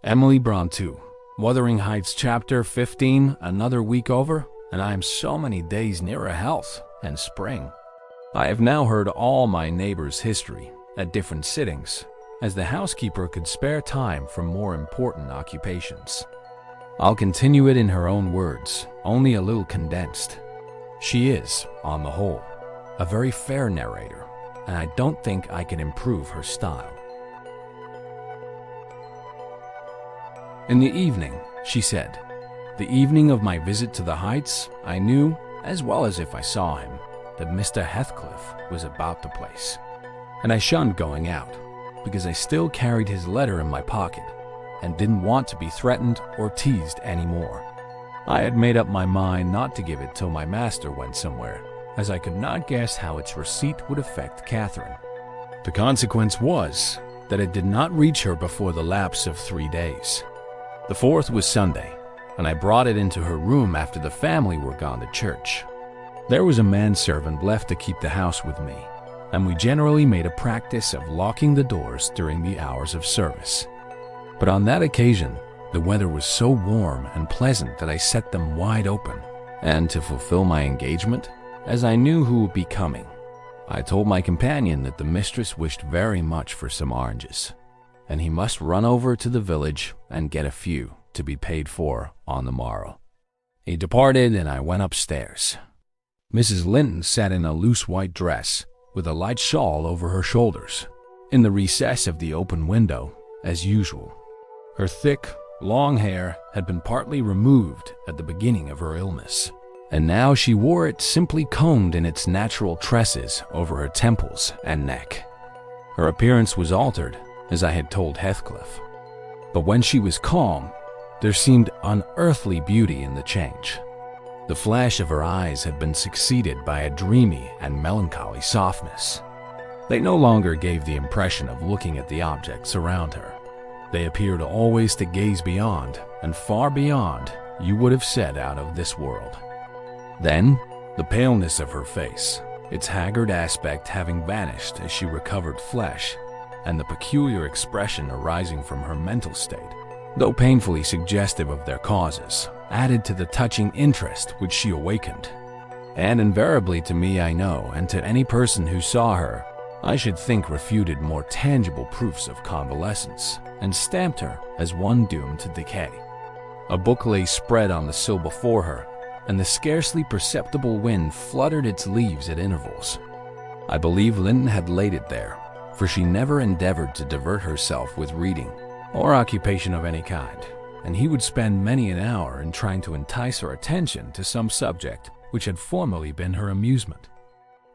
Emily Brontë, Wuthering Heights Chapter 15, another week over, and I am so many days nearer health and spring. I have now heard all my neighbors' history at different sittings, as the housekeeper could spare time from more important occupations. I'll continue it in her own words, only a little condensed. She is, on the whole, a very fair narrator, and I don't think I can improve her style. In the evening, she said, the evening of my visit to the Heights, I knew, as well as if I saw him, that Mr. Heathcliff was about the place. And I shunned going out, because I still carried his letter in my pocket, and didn't want to be threatened or teased anymore. I had made up my mind not to give it till my master went somewhere, as I could not guess how its receipt would affect Catherine. The consequence was that it did not reach her before the lapse of 3 days. The 4th was Sunday, and I brought it into her room after the family were gone to church. There was a manservant left to keep the house with me, and we generally made a practice of locking the doors during the hours of service. But on that occasion, the weather was so warm and pleasant that I set them wide open, and to fulfill my engagement, as I knew who would be coming, I told my companion that the mistress wished very much for some oranges, and he must run over to the village and get a few to be paid for on the morrow. He departed, and I went upstairs. Mrs. Linton sat in a loose white dress, with a light shawl over her shoulders, in the recess of the open window, as usual. Her thick, long hair had been partly removed at the beginning of her illness, and now she wore it simply combed in its natural tresses over her temples and neck. Her appearance was altered, as I had told Heathcliff, but when she was calm, there seemed unearthly beauty in the change. The flash of her eyes had been succeeded by a dreamy and melancholy softness. They no longer gave the impression of looking at the objects around her. They appeared always to gaze beyond, and far beyond, you would have said out of this world. Then, the paleness of her face, its haggard aspect having vanished as she recovered flesh, and the peculiar expression arising from her mental state, though painfully suggestive of their causes, added to the touching interest which she awakened. And invariably to me, I know, and to any person who saw her, I should think refuted more tangible proofs of convalescence, and stamped her as one doomed to decay. A book lay spread on the sill before her, and the scarcely perceptible wind fluttered its leaves at intervals. I believe Linton had laid it there, for she never endeavored to divert herself with reading or occupation of any kind, and he would spend many an hour in trying to entice her attention to some subject which had formerly been her amusement.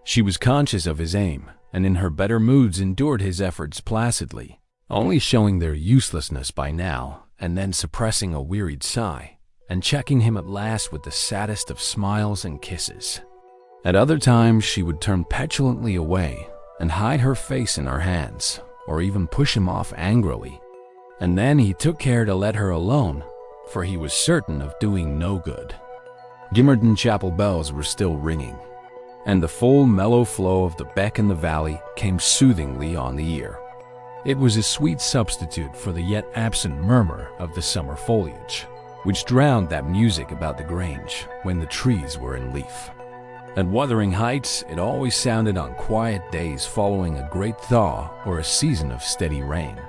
She was conscious of his aim, and in her better moods endured his efforts placidly, only showing their uselessness by now and then suppressing a wearied sigh, and checking him at last with the saddest of smiles and kisses. At other times she would turn petulantly away and hide her face in her hands, or even push him off angrily, and then he took care to let her alone, for he was certain of doing no good. Gimmerton Chapel bells were still ringing, and the full mellow flow of the beck in the valley came soothingly on the ear. It was a sweet substitute for the yet absent murmur of the summer foliage, which drowned that music about the grange when the trees were in leaf. At Wuthering Heights, it always sounded on quiet days following a great thaw or a season of steady rain.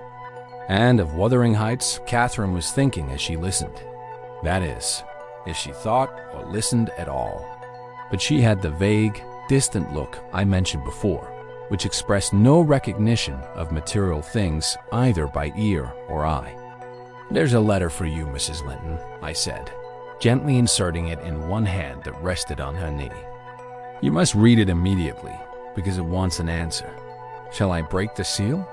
And of Wuthering Heights, Catherine was thinking as she listened. That is, if she thought or listened at all. But she had the vague, distant look I mentioned before, which expressed no recognition of material things either by ear or eye. "There's a letter for you, Mrs. Linton," I said, gently inserting it in one hand that rested on her knee. "You must read it immediately, because it wants an answer. Shall I break the seal?"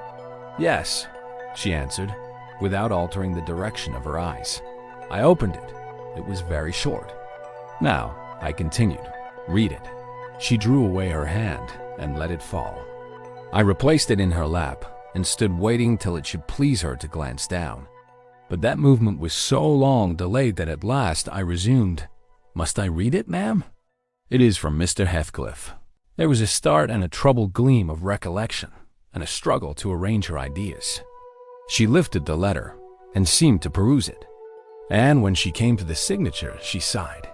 "Yes," she answered, without altering the direction of her eyes. I opened it. It was very short. "Now," I continued, "read it." She drew away her hand and let it fall. I replaced it in her lap and stood waiting till it should please her to glance down. But that movement was so long delayed that at last I resumed, "Must I read it, ma'am?" "It is from Mr. Heathcliff." There was a start and a troubled gleam of recollection, and a struggle to arrange her ideas. She lifted the letter, and seemed to peruse it. And when she came to the signature, she sighed.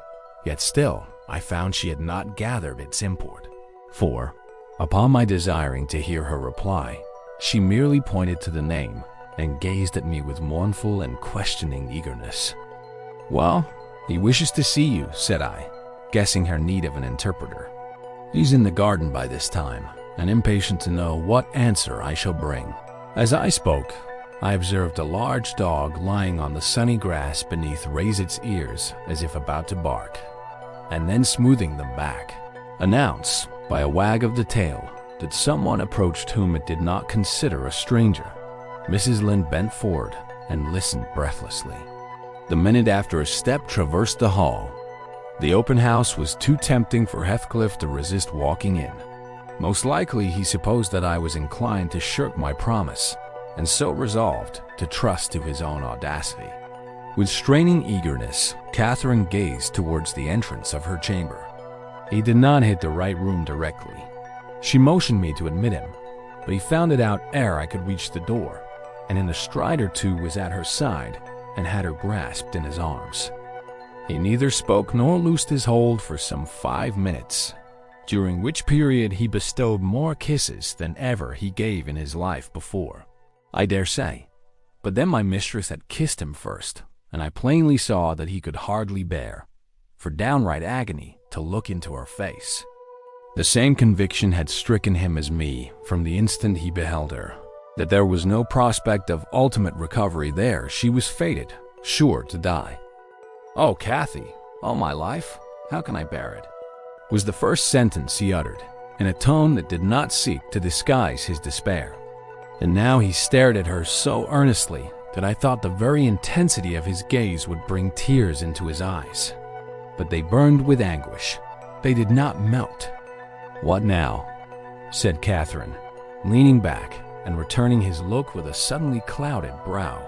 Yet still, I found she had not gathered its import. For, upon my desiring to hear her reply, she merely pointed to the name and gazed at me with mournful and questioning eagerness. "Well, he wishes to see you," said I, guessing her need of an interpreter. "He's in the garden by this time, and impatient to know what answer I shall bring." As I spoke, I observed a large dog lying on the sunny grass beneath raise its ears as if about to bark, and then smoothing them back, announce, by a wag of the tail, that someone approached whom it did not consider a stranger. Mrs. Lynde bent forward and listened breathlessly. The minute after a step traversed the hall. The open house was too tempting for Heathcliff to resist walking in. Most likely he supposed that I was inclined to shirk my promise, and so resolved to trust to his own audacity. With straining eagerness, Catherine gazed towards the entrance of her chamber. He did not hit the right room directly. She motioned me to admit him, but he found it out ere I could reach the door, and in a stride or two was at her side and had her grasped in his arms. He neither spoke nor loosed his hold for some 5 minutes, during which period he bestowed more kisses than ever he gave in his life before, I dare say. But then my mistress had kissed him first, and I plainly saw that he could hardly bear, for downright agony, to look into her face. The same conviction had stricken him as me from the instant he beheld her, that there was no prospect of ultimate recovery there. She was fated, sure to die. "Oh, Cathy, all my life, how can I bear it?" was the first sentence he uttered, in a tone that did not seek to disguise his despair. And now he stared at her so earnestly that I thought the very intensity of his gaze would bring tears into his eyes. But they burned with anguish. They did not melt. "What now?" said Catherine, leaning back and returning his look with a suddenly clouded brow.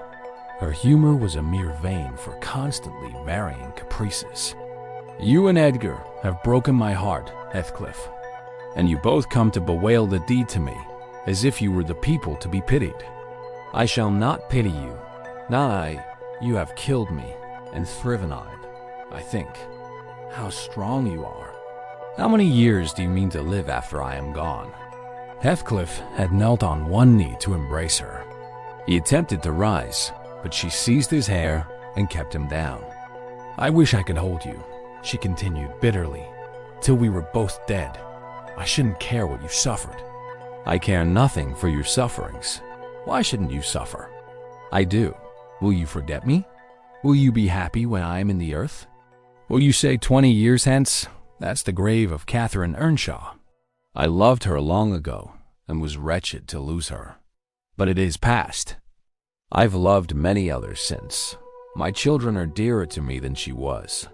Her humor was a mere vein for constantly varying caprices. "You and Edgar have broken my heart, Heathcliff, and you both come to bewail the deed to me, as if you were the people to be pitied. I shall not pity you, not I. You have killed me and thriven on it, I think. How strong you are! How many years do you mean to live after I am gone?" Heathcliff had knelt on one knee to embrace her. He attempted to rise, but she seized his hair and kept him down. "I wish I could hold you," she continued bitterly, "till we were both dead. I shouldn't care what you suffered." "I care nothing for your sufferings. Why shouldn't you suffer?" "I do. Will you forget me? Will you be happy when I am in the earth? Will you say 20 years hence, 'That's the grave of Catherine Earnshaw'? I loved her long ago and was wretched to lose her. But it is past. I've loved many others since. My children are dearer to me than she was.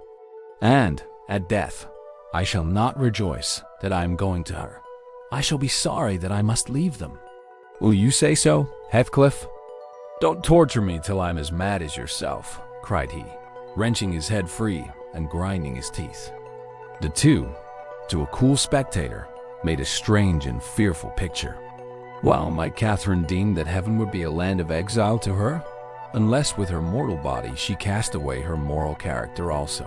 And, at death, I shall not rejoice that I am going to her. I shall be sorry that I must leave them. Will you say so, Heathcliff?" "Don't torture me till I'm as mad as yourself," cried he, wrenching his head free and grinding his teeth. The two, to a cool spectator, made a strange and fearful picture. Well, might Catherine deem that heaven would be a land of exile to her, unless with her mortal body she cast away her moral character also.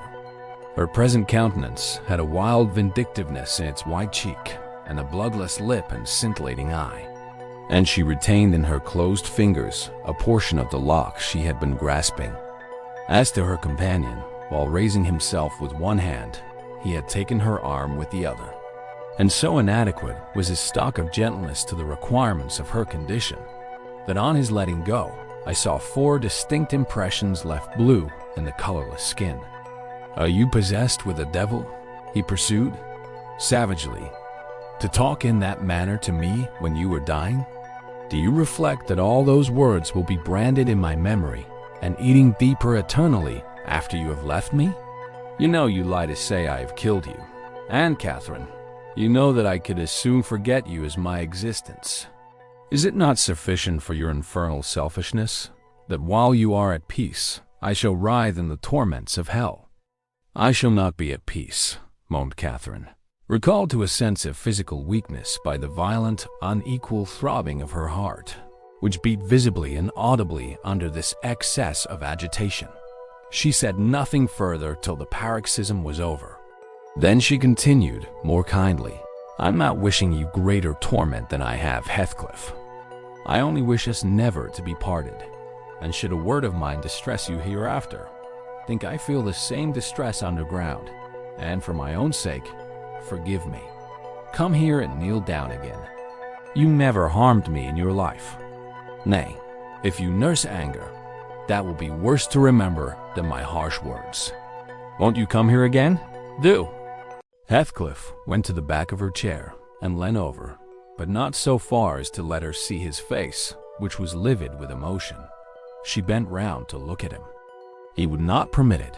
Her present countenance had a wild vindictiveness in its white cheek, and a bloodless lip and scintillating eye, and she retained in her closed fingers a portion of the lock she had been grasping. As to her companion, while raising himself with one hand, he had taken her arm with the other, and so inadequate was his stock of gentleness to the requirements of her condition, that on his letting go, I saw 4 distinct impressions left blue in the colorless skin. "Are you possessed with a devil?" he pursued, savagely, "to talk in that manner to me when you were dying? Do you reflect that all those words will be branded in my memory and eating deeper eternally after you have left me? You know you lie to say I have killed you. And, Catherine, you know that I could as soon forget you as my existence. Is it not sufficient for your infernal selfishness that while you are at peace, I shall writhe in the torments of hell?" "I shall not be at peace," moaned Catherine, recalled to a sense of physical weakness by the violent, unequal throbbing of her heart. which beat visibly and audibly under this excess of agitation. She said nothing further till the paroxysm was over. Then she continued, more kindly, "I'm not wishing you greater torment than I have, Heathcliff. I only wish us never to be parted, and should a word of mine distress you hereafter, think I feel the same distress underground, and for my own sake, forgive me. Come here and kneel down again. You never harmed me in your life. Nay, if you nurse anger, that will be worse to remember than my harsh words. Won't you come here again? Do." Heathcliff went to the back of her chair and leant over, but not so far as to let her see his face, which was livid with emotion. She bent round to look at him. He would not permit it.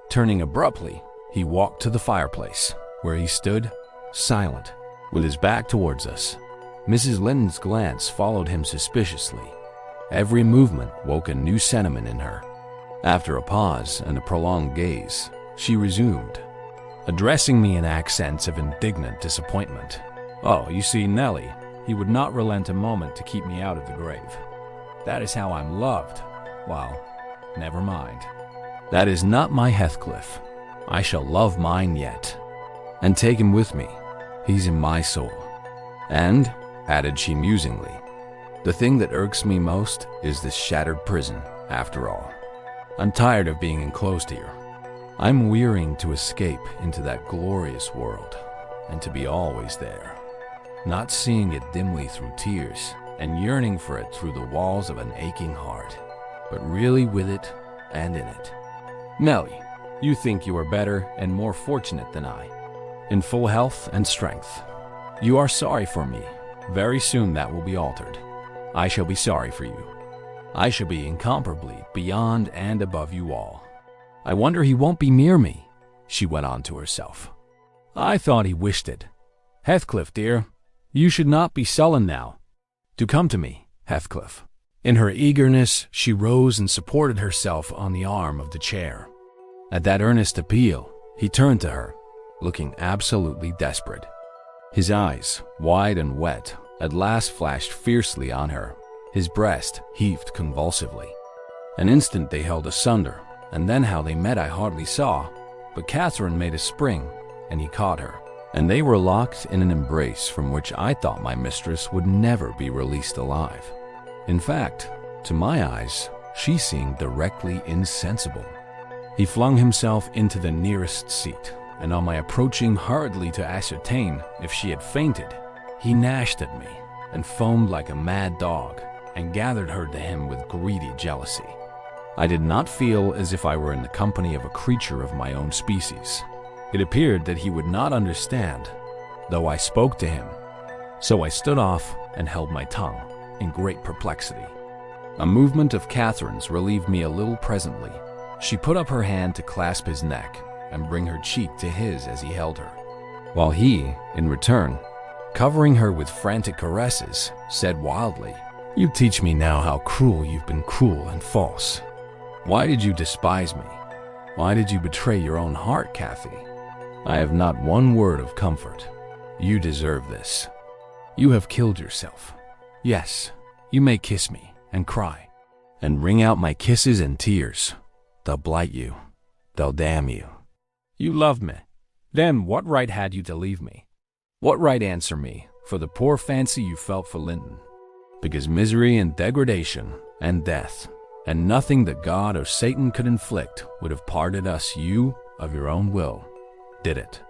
Turning abruptly, he walked to the fireplace, where he stood, silent, with his back towards us. Mrs. Linton's glance followed him suspiciously. Every movement woke a new sentiment in her. After a pause and a prolonged gaze, she resumed, addressing me in accents of indignant disappointment. "Oh, you see, Nellie, he would not relent a moment to keep me out of the grave. That is how I'm loved. Well, never mind. That is not my Heathcliff. I shall love mine yet, and take him with me. He's in my soul. And," added she musingly, "the thing that irks me most is this shattered prison, after all. I'm tired of being enclosed here. I'm wearying to escape into that glorious world, and to be always there, not seeing it dimly through tears, and yearning for it through the walls of an aching heart, but really with it and in it. Nellie, you think you are better and more fortunate than I, in full health and strength. You are sorry for me. Very soon that will be altered. I shall be sorry for you. I shall be incomparably beyond and above you all. I wonder he won't be near me," she went on to herself. "I thought he wished it. Heathcliff, dear, you should not be sullen now. Do come to me, Heathcliff." In her eagerness, she rose and supported herself on the arm of the chair. At that earnest appeal, he turned to her, looking absolutely desperate. His eyes, wide and wet, at last flashed fiercely on her. His breast heaved convulsively. An instant they held asunder, and then how they met I hardly saw, but Catherine made a spring, and he caught her, and they were locked in an embrace from which I thought my mistress would never be released alive. In fact, to my eyes, she seemed directly insensible. He flung himself into the nearest seat, and on my approaching hurriedly to ascertain if she had fainted, he gnashed at me and foamed like a mad dog, and gathered her to him with greedy jealousy. I did not feel as if I were in the company of a creature of my own species. It appeared that he would not understand, though I spoke to him. So I stood off and held my tongue, in great perplexity. A movement of Catherine's relieved me a little presently. She put up her hand to clasp his neck and bring her cheek to his as he held her, while he, in return, covering her with frantic caresses, said wildly, "You teach me now how cruel you've been, cruel and false. Why did you despise me? Why did you betray your own heart, Cathy? I have not one word of comfort. You deserve this. You have killed yourself. Yes, you may kiss me and cry, and wring out my kisses and tears. They'll blight you. They'll damn you. You loved me. Then what right had you to leave me? What right answer me for the poor fancy you felt for Linton? Because misery and degradation and death and nothing that God or Satan could inflict would have parted us, you, of your own will, did it.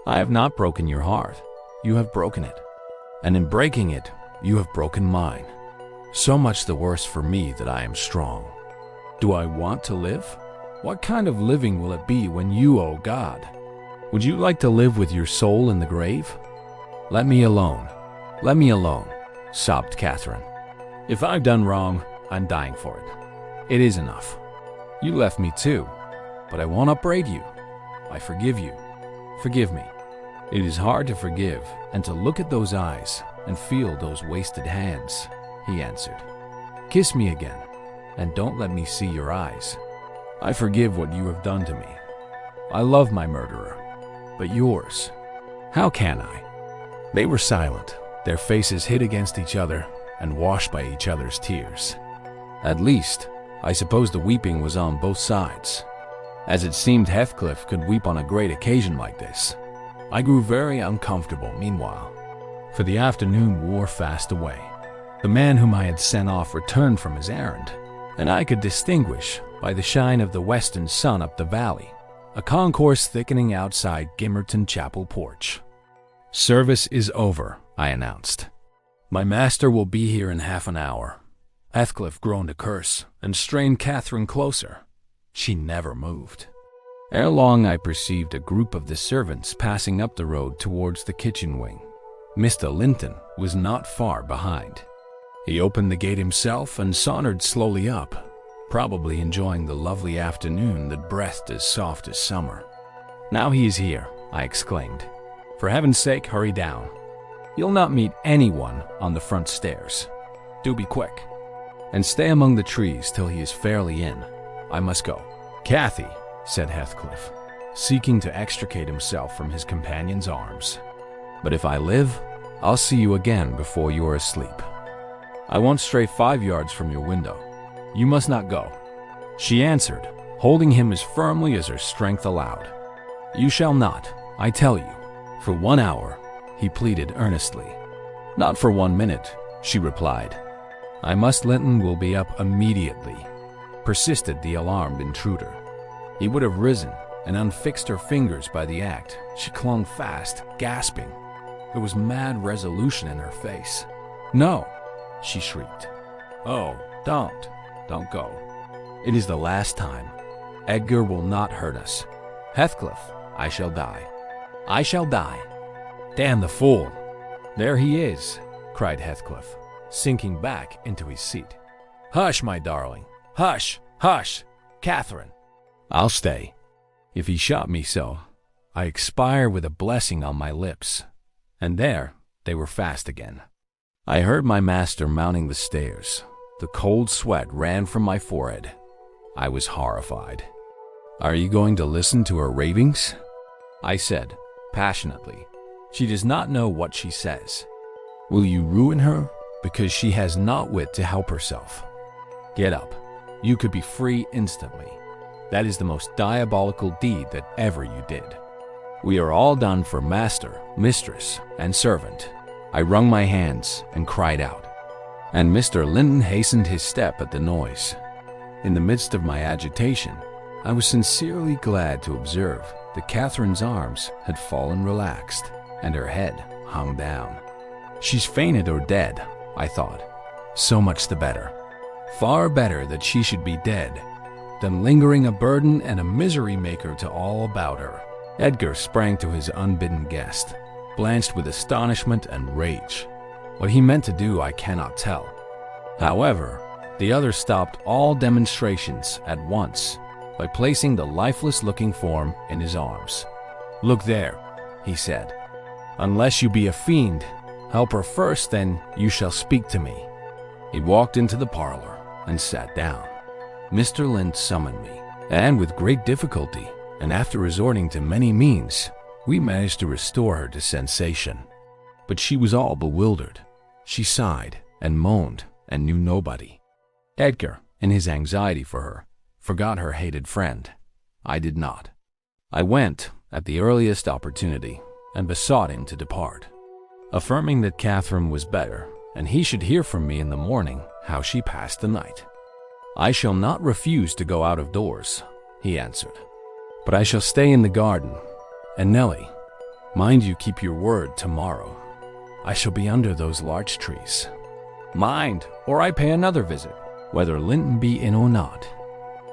I have not broken your heart. You have broken it. And in breaking it, you have broken mine. So much the worse for me that I am strong. Do I want to live? What kind of living will it be when you, O God? Would you like to live with your soul in the grave? Let me alone. Let me alone, sobbed Catherine. If I've done wrong, I'm dying for it. It is enough. You left me too, but I won't upbraid you. I forgive you. Forgive me. It is hard to forgive and to look at those eyes and feel those wasted hands, he answered. Kiss me again, and don't let me see your eyes. I forgive what you have done to me. I love my murderer, but yours, how can I? They were silent, their faces hid against each other, and washed by each other's tears. At least, I suppose the weeping was on both sides, as it seemed Heathcliff could weep on a great occasion like this. I grew very uncomfortable meanwhile, for the afternoon wore fast away. The man whom I had sent off returned from his errand, and I could distinguish, by the shine of the western sun up the valley, a concourse thickening outside Gimmerton Chapel porch. "Service is over," I announced. "My master will be here in half an hour." Heathcliff groaned a curse and strained Catherine closer. She never moved. Ere long I perceived a group of the servants passing up the road towards the kitchen wing. Mr. Linton was not far behind. He opened the gate himself and sauntered slowly up, probably enjoying the lovely afternoon that breathed as soft as summer. "Now he is here," I exclaimed. "For heaven's sake, hurry down. You'll not meet anyone on the front stairs. Do be quick. And stay among the trees till he is fairly in. I must go." "Cathy," said Heathcliff, seeking to extricate himself from his companion's arms. "But if I live, I'll see you again before you are asleep. I won't stray 5 yards from your window. You must not go." She answered, holding him as firmly as her strength allowed. "You shall not, I tell you. For 1 hour," he pleaded earnestly. "Not for 1 minute," she replied. "I must. Linton will be up immediately," persisted the alarmed intruder. He would have risen and unfixed her fingers by the act. She clung fast, gasping. There was mad resolution in her face. "No," she shrieked. "Oh, don't go. It is the last time. Edgar will not hurt us. Heathcliff, I shall die. I shall die. Damn the fool." "There he is," cried Heathcliff, sinking back into his seat. "Hush, my darling. Hush, hush, Catherine. I'll stay. If he shot me so, I expire with a blessing on my lips." And there they were fast again. I heard my master mounting the stairs. The cold sweat ran from my forehead. I was horrified. "Are you going to listen to her ravings?" I said, passionately. "She does not know what she says. Will you ruin her because she has not wit to help herself? Get up. You could be free instantly. That is the most diabolical deed that ever you did. We are all done for master, mistress, and servant." I wrung my hands and cried out, and Mr. Linton hastened his step at the noise. In the midst of my agitation, I was sincerely glad to observe that Catherine's arms had fallen relaxed, and her head hung down. "She's fainted or dead," I thought. "So much the better. Far better that she should be dead than lingering a burden and a misery maker to all about her." Edgar sprang to his unbidden guest, blanched with astonishment and rage. What he meant to do I cannot tell. However, the other stopped all demonstrations at once by placing the lifeless-looking form in his arms. "Look there," he said. "Unless you be a fiend, help her first, then you shall speak to me." He walked into the parlor and sat down. Mr. Linton summoned me, and with great difficulty, and after resorting to many means, we managed to restore her to sensation. But she was all bewildered. She sighed and moaned and knew nobody. Edgar, in his anxiety for her, forgot her hated friend. I did not. I went, at the earliest opportunity, and besought him to depart, affirming that Catherine was better, and he should hear from me in the morning how she passed the night. "I shall not refuse to go out of doors," he answered, "but I shall stay in the garden. And Nellie, mind you keep your word tomorrow. I shall be under those larch trees. Mind, or I pay another visit, whether Linton be in or not."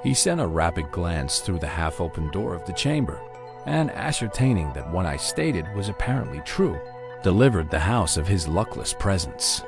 He sent a rapid glance through the half-open door of the chamber, and ascertaining that what I stated was apparently true, delivered the house of his luckless presence.